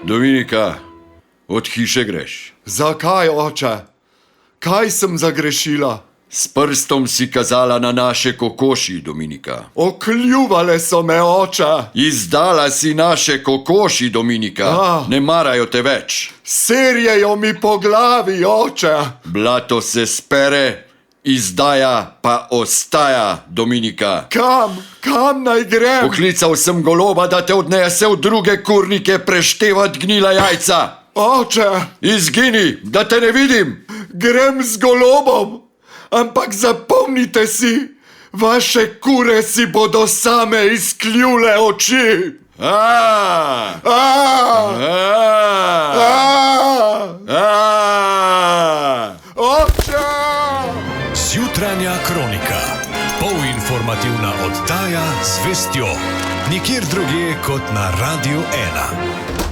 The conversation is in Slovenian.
Dominika, od hiše greš. Zakaj, oče? Kaj sem zagrešila? S prstom si kazala na naše kokoši, Dominika. Okljuvale so me, oče. Izdala si naše kokoši, Dominika. Ne marajo te več. Serjejo mi po glavi, oče. Blato se spere, izdaja pa ostaja, Dominika. Kam naj grem? Poklical sem goloba, da te odnese v druge kurnike preštevat gnila jajca. Oče, Izgini, da te ne vidim. grem z golobom, ampak zapomnite si, vaše kure si bodo same izkljule oči. Oče! Zjutranja kronika. Polinformativna oddaja z vestjo. Nikjer drugje kot na Radiu 1.